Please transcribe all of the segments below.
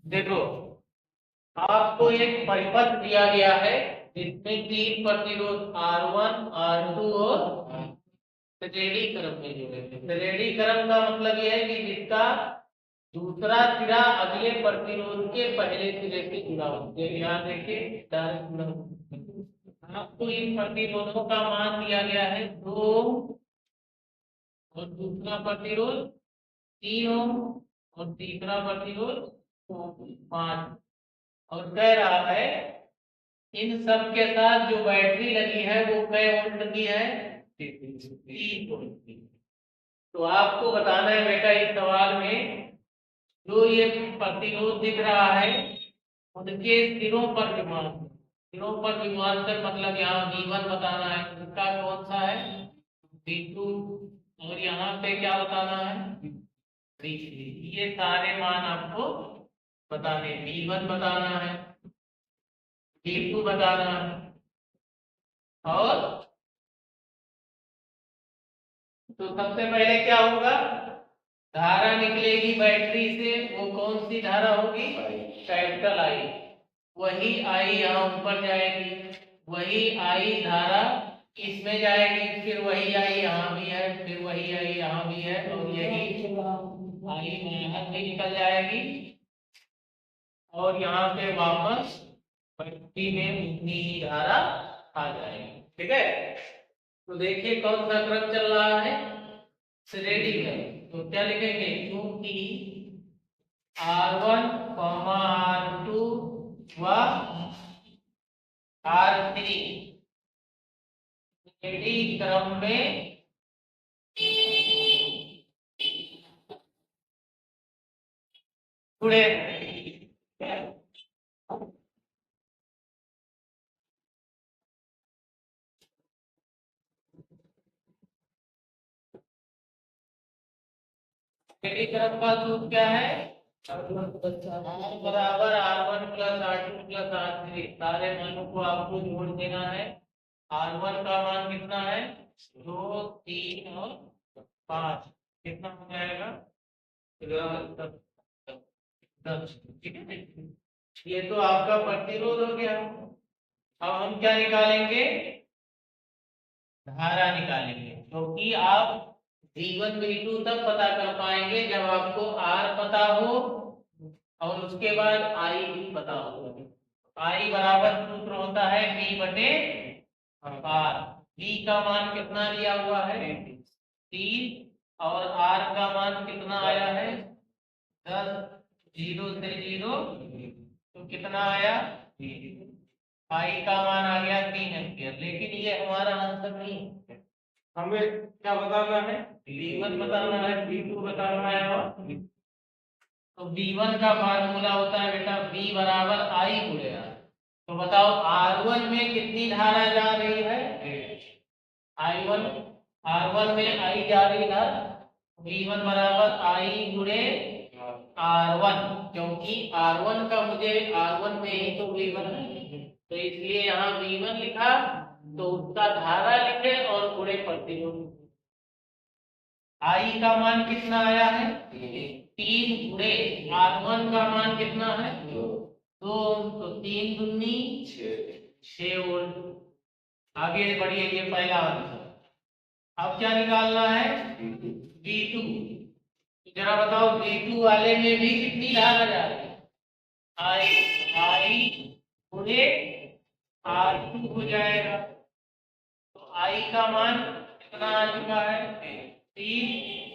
देखो, आपको एक परिपथ दिया गया है जिसमें तीन प्रतिरोध R1, R2 और श्रेणी क्रम में जुड़े थे। श्रेणी क्रम का मतलब यह है कि जिसका दूसरा सिरा अगले प्रतिरोध के पहले सिरे से जुड़ा हो। यहाँ देखिए डायरेक्ट जुड़ा हो। आपको इन प्रतिरोधों का मान दिया गया है 2 और दूसरा प्रतिरोध 3 ओम और तीसरा प्रतिरोध 5, और कह रहा है इन सब के साथ जो बैटरी लगी है वो कै वोल्ट की है, 3 वोल्ट की। तो आपको बताना है बेटा इस सवाल में जो ये प्रतिरोध दिख रहा है उनके सिरों पर विभवांतर मतलब यहाँ V1 बताना है, इसका कौन सा है V2, और यहाँ पे क्या बताना है V3। ये सारे मान आपको बताने, V1 बताना है, V2 बताना है, और तो सबसे पहले क्या होगा, धारा निकलेगी बैटरी से, वो कौन सी धारा होगी, कैपिटल आई। वही आई यहाँ ऊपर जाएगी, वही आई धारा इसमें जाएगी, फिर वही आई यहाँ भी है, फिर वही आई यहाँ भी है, और यही आई यहाँ से निकल जाएगी और यहाँ पे वापस बैटरी में उतनी ही धारा आ जाएगी। ठीक है, तो देखिए कौन सा क्रम चल रहा है, श्रेणी क्रम। तो क्या लिखेंगे, क्योंकि R1, R2 व R3 श्रेणी क्रम में जुड़े श्रेणी क्रम का सूत्र क्या है, R बराबर R1 plus R2 plus R3। सारे मानों को आपको जोड़ देना है। R1 का मान कितना है, 2, 3 और 5, कितना हो जाएगा 10। ठीक है, ये तो आपका प्रतिरोध हो गया। अब हम क्या निकालेंगे, धारा निकालेंगे, क्योंकि आप V1 V2 तब पता कर पाएंगे जब आपको R पता हो और उसके बाद I भी पता हो। I बराबर सूत्र होता है V बटे R। V का मान कितना दिया हुआ है 3, और R का मान कितना आया है 10, 0 से 0 तो कितना आया, I का मान आ गया 3 एम्पियर। लेकिन ये हमारा आंसर नहीं है, हमें क्या बताना है, V1 बताना है, V2 बताना है, और तो V1 का फार्मूला होता है बेटा V बराबर I गुणे R। तो बताओ R1 में कितनी धारा जा रही है, I1, R1 में I जा रही है, V1 बराबर I गुणे R1, क्योंकि R1 का मुझे R1 में ही तो V1 है, तो इसलिए यहाँ V1 लिखा, तो उसका धारा लिखे और गुणे प्रतिरोध। I का मान कितना आया है 3 गुणे R1 का मान कितना है 2, तो 3 दूनी 6 वोल्ट। आगे बढ़िए, ये पहला आंसर। अब क्या निकालना है V2। जरा बताओ V2 वाले में भी कितनी धारा जा रही है, I गुणे R2 हो जाएगा। तो I का मान कितना आ चुका है 3,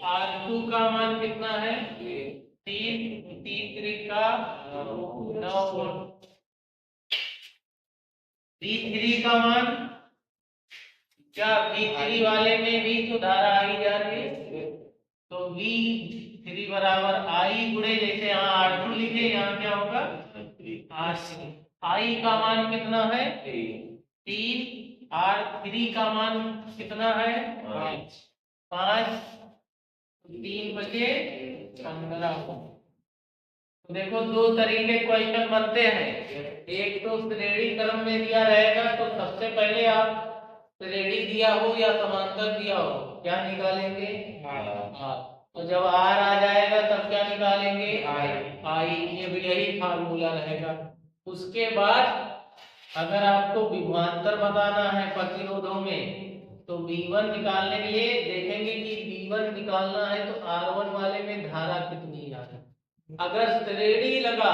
R2 का मान कितना है 3, 3 का 9 वोल्ट। V3 का मान क्या, V3 वाले में भी तो धारा आई जा रही है, तो V3 बराबर I गुणे, जैसे यहाँ R2 लिखे यहाँ क्या होगा R3। I का मान कितना है 3, R3 का मान कितना है 5, 3 बचे 15। देखो दो तरीके क्वेश्चन बनते हैं, एक तो श्रेणी क्रम में दिया रहेगा, तो सबसे पहले आप श्रेणी दिया हो या समांतर दिया हो क्या निकालेंगे, तो जब आर आ जाएगा तब क्या निकालेंगे, आई। ये भी यही फार्मूला रहेगा। उसके बाद अगर आपको विभवांतर बताना है प्रतिरोधों में, तो V1 निकालने के लिए देखेंगे कि V1 निकालना है तो R1 वाले में धारा कितनी आ है। अगर श्रेणी लगा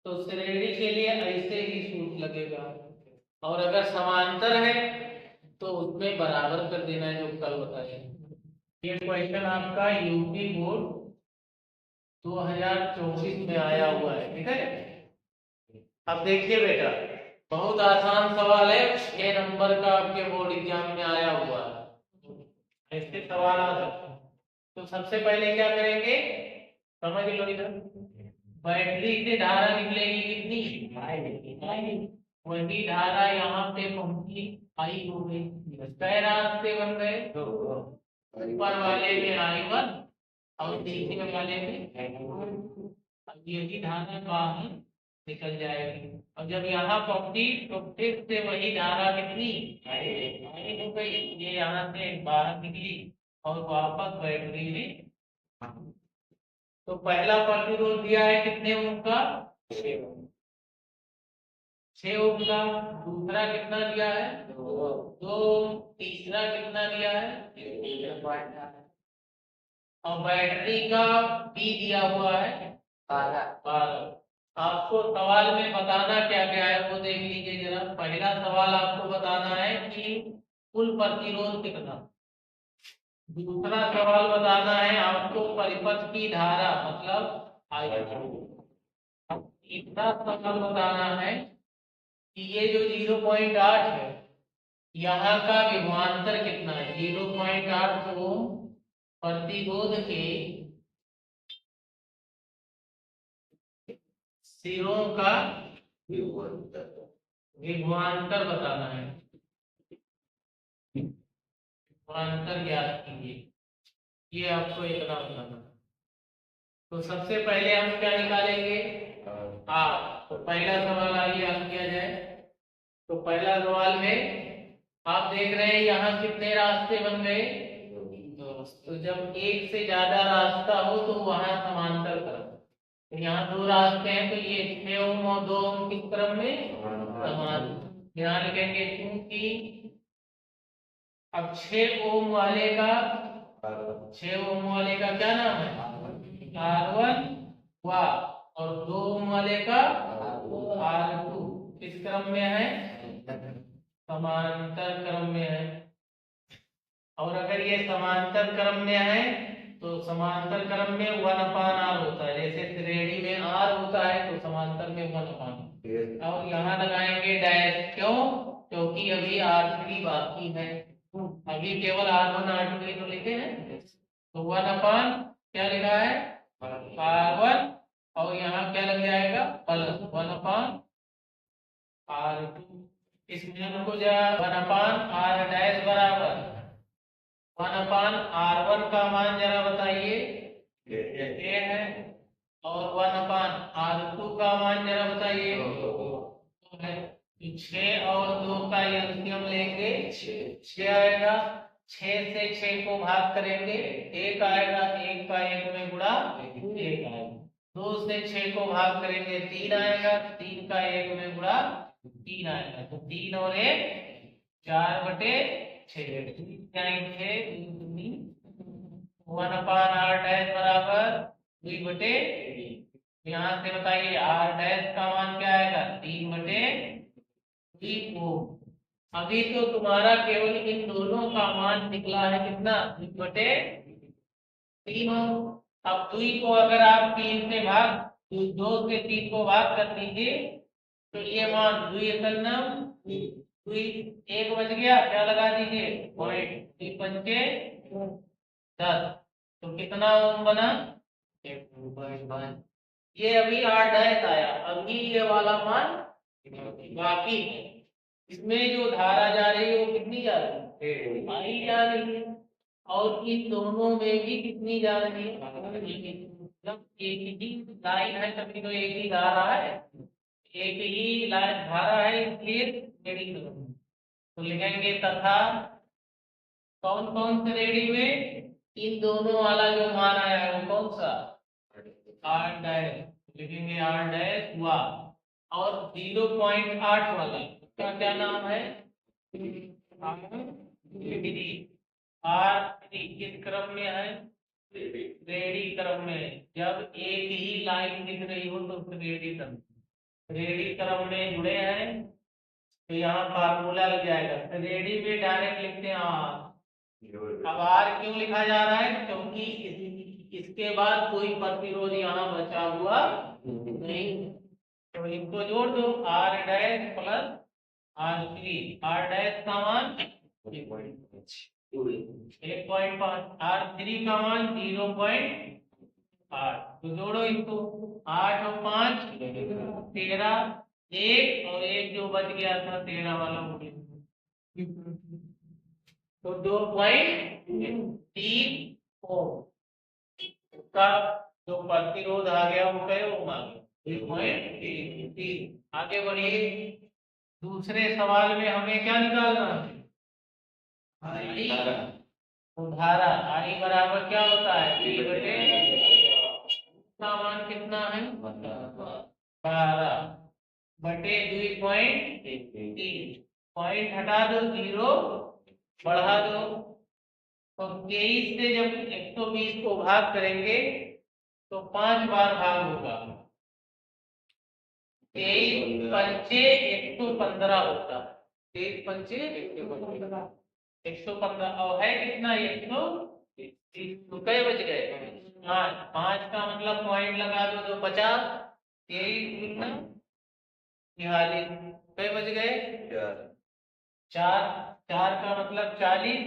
तो श्रेणी के लिए ऐसे ही सूत्र लगेगा, और अगर समांतर है तो उसमें बराबर कर देना है, जो कल बताया। ये क्वेश्चन आपका यूपी बोर्ड 2024 में आया हुआ है, ठीक है। अब देखिए बेटा, बहुत आसान सवाल है, 6 नंबर का आपके बोर्ड एग्जाम में आया हुआ है, ऐसे सवाल आ सकते हैं। तो सबसे पहले क्या करेंगे, समझ लो इधर, बैटरी से धारा निकलेगी कितनी, वही धारा यहाँ पे पहुंची, आई हो गई। कै रास्ते बन गए, ऊपर वाले में I1 और नीचे वाले में, अब यही धारा बाहर निकल जाएगी। और जब यहाँ पहुंची तो फिर से वही धारा कितनी, आई हो गई, ये यहाँ से बाहर निकली और वापस बैटरी में। तो पहला प्रतिरोध दिया है कितने ओम का, 6 ओम का। दूसरा कितना दिया है, 2 ओम। तीसरा कितना दिया है, और बैटरी का बी दिया हुआ है 12। आपको सवाल में बताना क्या क्या है वो देख लीजिए जरा। पहला सवाल आपको बताना है कि कुल प्रतिरोध कितना। दूसरा सवाल बताना है आपको परिपथ की धारा मतलब आई। तीसरा सवाल बताना है कि ये जो 0.8 है यहाँ का विभवांतर कितना है। 0.8 ओम प्रतिरोध के सिरों का विभवांतर बताना है, विभवांतर ज्ञात कीजिए, ये आपको इतना बताना है। तो सबसे पहले हम क्या निकालेंगे, तो पहला सवाल आइए हल किया जाए। तो पहला सवाल में आप देख रहे हैं यहाँ कितने रास्ते बन गए, तो जब एक से ज्यादा रास्ता हो तो वहां समांतर क्रम। तो यहाँ 2 रास्ते हैं, तो ये 6 ओम और 2 ओम किस क्रम में, समान। यहाँ लिखेंगे क्योंकि अब 6 ओम वाले का, 6 ओम वाले का क्या नाम है, R1 हुआ, और 2 ओम वाले का R2 किस क्रम में है, समांतर क्रम में है। और अगर ये समांतर क्रम में है तो समांतर क्रम में 1/r होता है, जैसे श्रेणी में R होता है तो समांतर में 1/r। और यहाँ लगाएंगे डैश, क्यों, क्योंकि अभी R3 बाकी है, अभी केवल R1 R2 ही तो लिखे हैं। तो 1/ क्या लिखा है, R1, और यहाँ क्या लग जाएगा प्लस 1/R2। इसमें को जा 1/r डैश बराबर 1/r1 का मान जरा बताइए, ये है, और 1/r2 का मान जरा बताइए, तो है। 6 और 2 का एलसीएम लेंगे 6 आएगा, 6 से 6 को भाग करेंगे 1 आएगा, 1 का 1 में गुणा 1 आएगा। 2 से 6 को भाग करेंगे 3 आएगा, 3 का 1 में गुणा 3 आएगा। तो 3 और 1 4/6 1/r डैश बराबर 2/3। यहाँ से बताइए r डैश का मान क्या आएगा, 3/3 ओम। अभी तो तुम्हारा केवल इन दोनों का मान निकला है कितना, 2/3 ओम। अब 2 को अगर आप 3 से भाग, 2 से 3 को भाग कर दीजिए तो ये मान 2 1 बच गया, क्या लगा दीजिए पॉइंट, 2 5 10। तो कितना ओम बना, 1/5। ये अभी r डैश आया, अभी ये वाला मान बाकी है। इसमें जो धारा जा रही है वो कितनी जा रही है, आई जा रही है, और इन दोनों में भी कितनी जा रही है, मतलब एक ही लाइन है तभी तो एक ही धारा है, एक ही लाइन धारा है, इसलिए श्रेणी में। तो लिखेंगे तथा कौन कौन से रेडी में, इन दोनों वाला जो मान आया है वो कौन सा, आर डैश, लिखेंगे आर डैश हुआ। और 0.8 वाला उसका क्या नाम है, R3 किस क्रम में है, श्रेणी क्रम में। जब एक ही लाइन दिख रही हो तो श्रेणी क्रम, श्रेणी क्रम में जुड़े हैं तो यहाँ फार्मूला लग जाएगा, श्रेणी में डायरेक्ट लिखते हैं आर। अब आर क्यों लिखा जा रहा है, क्योंकि इसके बाद कोई प्रतिरोध यहाँ बचा हुआ नहीं, तो इनको जोड़ दो, R dash plus R3, R dash का मान 1.5, R3 का मान 0.8, तो जोड़ो इनको, 8 और 5 13, एक और एक जो बच गया था 13 वाला वो तो 2.34 का जो प्रतिरोध आ गया वो कहे वो मान 2.33। आगे बढ़िए, दूसरे सवाल में हमें क्या निकालना है, आई, तो धारा आई बराबर क्या होता है, P बटे का मान कितना है 12 बटे 2.3, पॉइंट हटा दो, 0 बढ़ा दो, तो 23 से जब 120 को भाग करेंगे तो 5 बार भाग होगा, 23 पंचे 115 होता है, 23 पंचे 115 और है कितना 130, तो कई बच गए 5, 5 का मतलब पॉइंट लगा दो तो 50, 23 गुना 43, कई बच गए 4, 4 का मतलब 40,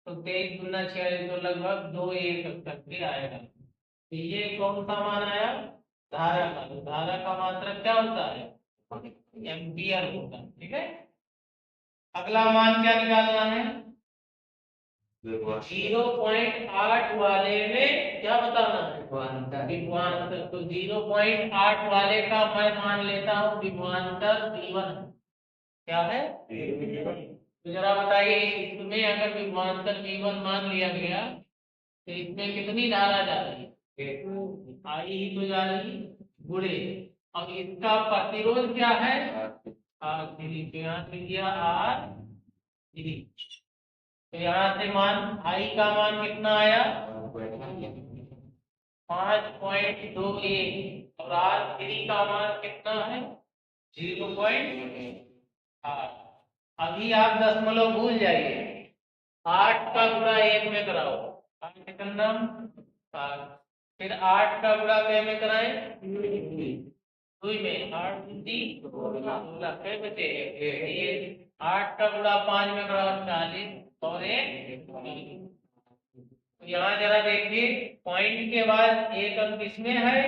तो 23 गुना 46 तो लगभग 2 1 करके आएगा। तो ये कौन सा मान आया, धारा का, तो धारा का मात्रक क्या होता है, एम्पियर होता है, ठीक है। अगला मान क्या निकालना है, 0.8 वाले में क्या बताना है, विभवांतर, तो 0.8 वाले का मैं मान लेता हूँ विभवांतर V1, क्या है, तो जरा बताइए इसमें अगर विभवांतर V1 मान लिया गया तो इसमें कितनी धारा जा रही है, आई ही तो जा रही गुणे, अब इसका प्रतिरोध क्या है R3, तो यहाँ से लिया R3, तो यहाँ से मान आई का मान कितना आया 5.21 और R3 का मान कितना है 0.8। अभी आप दशमलव भूल जाइए, 8 का गुणा 1 में कराओ, 8 करना 7, फिर 8 का गुणा क्या में कराएं 2 में, 8 दूनी 16 फिर बचे ये 8 का गुणा 5 में कराओ 40 और 1, तो यहाँ जरा देखिए पॉइंट के बाद एक अंक इसमें है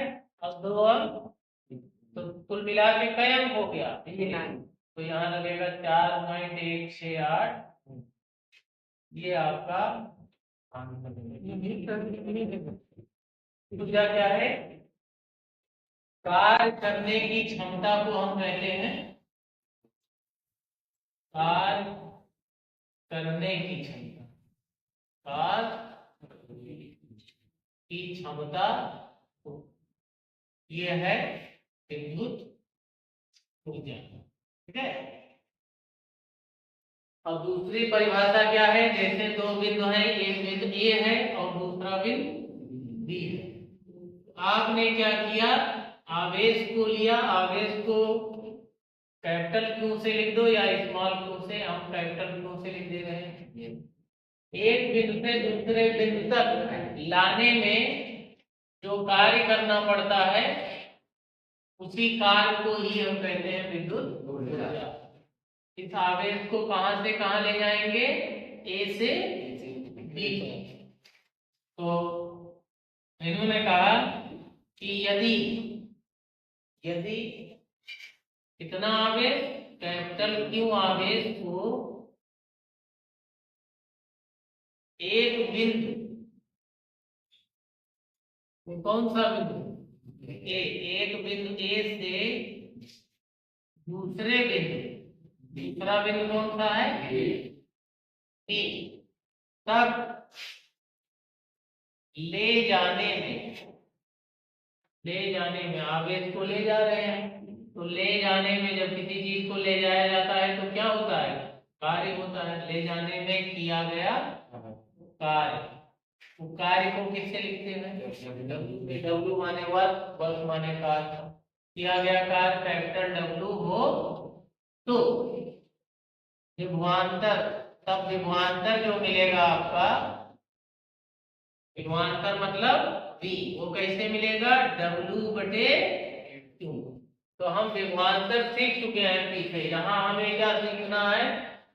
और 2 अंक, तो कुल मिला के कई अंक हो गया, तो यहाँ लगेगा 4.168, ये आपका दूसरा क्या है, कार्य करने की क्षमता को हम कहते हैं, कार्य करने की क्षमता, कार्य की क्षमता ये है विद्युत ऊर्जा, ठीक है। अब दूसरी परिभाषा क्या है, जैसे दो बिंदु हैं, एक बिंदु ए है और दूसरा बिंदु बी है, आपने क्या किया, आवेश को लिया, आवेश को कैपिटल क्यू से लिख दो या स्मॉल क्यू से, हम कैपिटल क्यू से लिख दे रहे हैं, एक बिंदु से दूसरे बिंदु तक लाने में जो कार्य करना पड़ता है उसी कार्य को ही हम कहते हैं विद्युत ऊर्जा। इस आवेश को कहां से कहां ले जाएंगे, ए से बी, तो इन्होंने कहा कि यदि कितना आवेश, कैपिटल क्यू आवेश को एक बिंदु, कौन सा बिंदु ए, एक बिंदु ए से दूसरे बिंदु, दूसरा बिंदु कौन सा है बी, तब ले जाने में आवेश को ले जा रहे हैं, तो ले जाने में जब किसी चीज को ले जाया जाता है तो क्या होता है, कार्य होता है। ले जाने में किया गया कार्य, तो कार्य को किससे लिखते हैं, डब्ल्यू में। डब्ल्यू माने वर्क माने कार्य। किया गया कार्य कैपिटल डब्ल्यू हो तो विभवांतर, तब विभवांतर जो मिलेगा आपका, विभवांतर मतलब V, वो कैसे मिलेगा, W बटे Q। तो हम विभवांतर सीख चुके हैं पीछे, यहाँ हमें क्या सीखना है,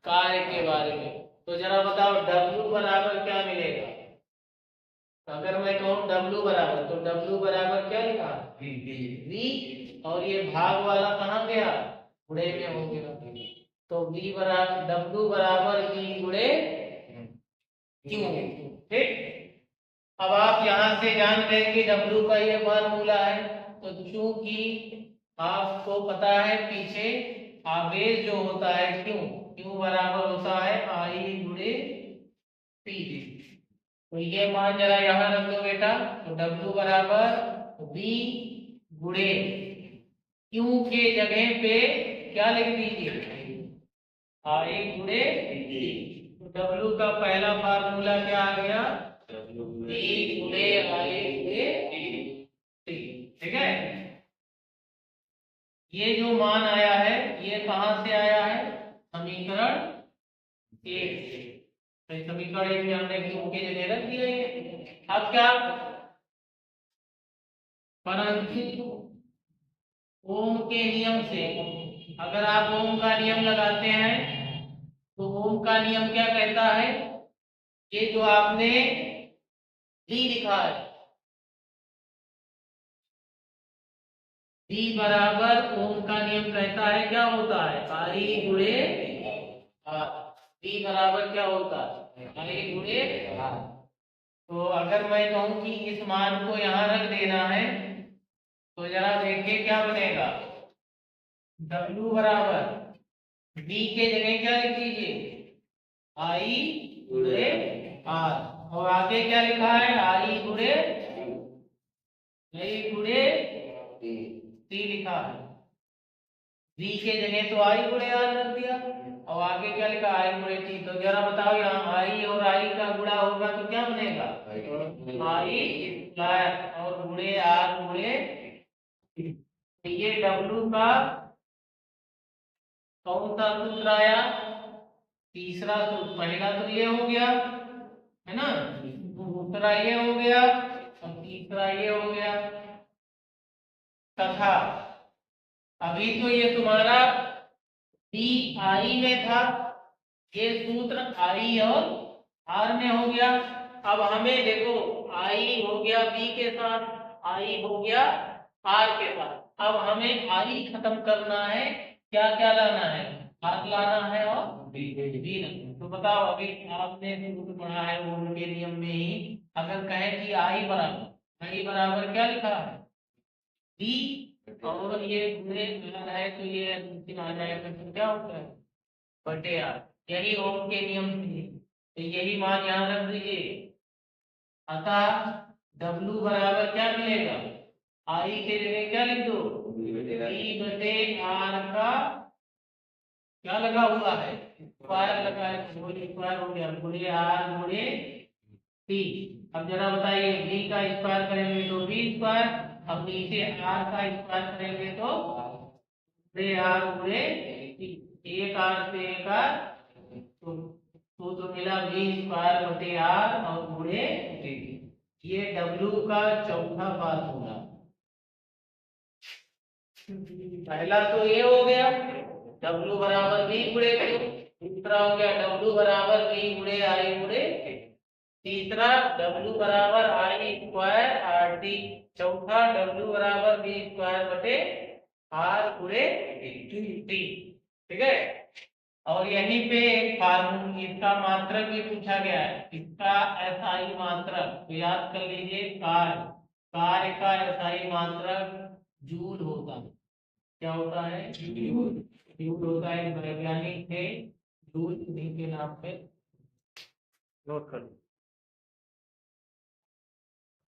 कार्य के बारे में। तो जरा बताओ W बराबर क्या मिलेगा। अगर मैं कहूँ W बराबर, तो W बराबर क्या लिखा, V, और ये भाग वाला कहाँ गया, गुणे में हो गया। तो V बराबर W बराबर V गुणे Q। ठीक, अब आप यहाँ से जान गए कि W का ये फार्मूला है। तो चूंकि आपको पता है पीछे आवेश जो होता है Q बराबर होता है I गुणे P। तो ये मान जरा यहाँ रख दो बेटा। तो W बराबर V गुणे Q के जगह पे क्या लिख दीजिए, I गुणे P। तो W का पहला फार्मूला क्या आ गया, V गुणे I गुणे T। ठीक है, ये जो मान आया है ये कहां से आया है, समीकरण 1 से। तो समीकरण 1 में हमने Q के जगह रख दिया है। अब क्या, परंतु ओम के नियम से, अगर आप ओम का नियम लगाते हैं तो ओम का नियम क्या कहता है, ये जो आपने डी लिखा है, डी बराबर ओम का नियम कहता है क्या होता है, आई गुणे आर। डी बराबर क्या होता है, आई गुणे आर। तो अगर मैं कहूं कि इस मान को यहां रख देना है तो जरा देखिए क्या बनेगा, W बराबर D के जगह क्या लिख दीजिए, आई गुणे आर, और आगे क्या लिखा है, आई गुणे टी लिखा है। V के जगह तो आई गुणे आर रख दिया, और आगे क्या लिखा, आई गुणे टी। तो जरा बताओ यहाँ आई और आई का गुणा होगा तो क्या बनेगा, आई स्क्वायर और गुणे आर गुणे। ये W का कौन सा सूत्र आया, तीसरा सूत्र। पहला तो ये हो गया है ना, दूसरा ये हो गया और तीसरा ये हो गया। तथा अभी तो ये तुम्हारा डी आई में था, ये सूत्र आई और आर में हो गया। अब हमें देखो आई हो गया बी के साथ, आई हो गया आर के साथ। अब हमें आई खत्म करना है, क्या क्या लाना है, आर लाना है और बी लाना है। तो बताओ अभी आपने सूत्र पढ़ा है ओम के नियम में ही, अगर कहें कि आई बराबर क्या लिखा है, डी, और ये गुणे आर है तो ये अंतिम आ जाएगा, तो क्या होता है, बटे आर। यही ओम के नियम से, तो यही मान यहाँ रख दीजिए। अतः W बराबर क्या मिलेगा, आई के जगह क्या लिख दो, B बटे आर का क्या लगा हुआ है, स्क्वायर लगा है, स्क्वायर हो गया, गुणे आर गुणे टी। अब जरा बताइए B का स्क्वायर करेंगे तो B स्क्वायर, अब नीचे आर का स्क्वायर करेंगे तो गुणे आर गुणे टी। एक आर से एक आर, तो मिला B स्क्वायर बटे आर और गुणे टी। ये W का चौथा फार्मूला। पहला तो ये हो गया W बराबर V गुणे Q, दूसरा हो गया W बराबर V गुणे I गुणे, तीसरा W बराबर I स्क्वायर आर टी, चौथा W बराबर V स्क्वायर बटे आर गुणे टी। ठीक है, और यहीं पे फार्मूला इसका मात्रक भी पूछा गया है, इसका एसआई मात्रक तो याद कर लीजिए, कार्य का एसआई मात्रक जूल होता है। क्या होता है, जूल होता है। वैज्ञानिक थे जूल, उन्हीं के नाम पे नोट कर लो।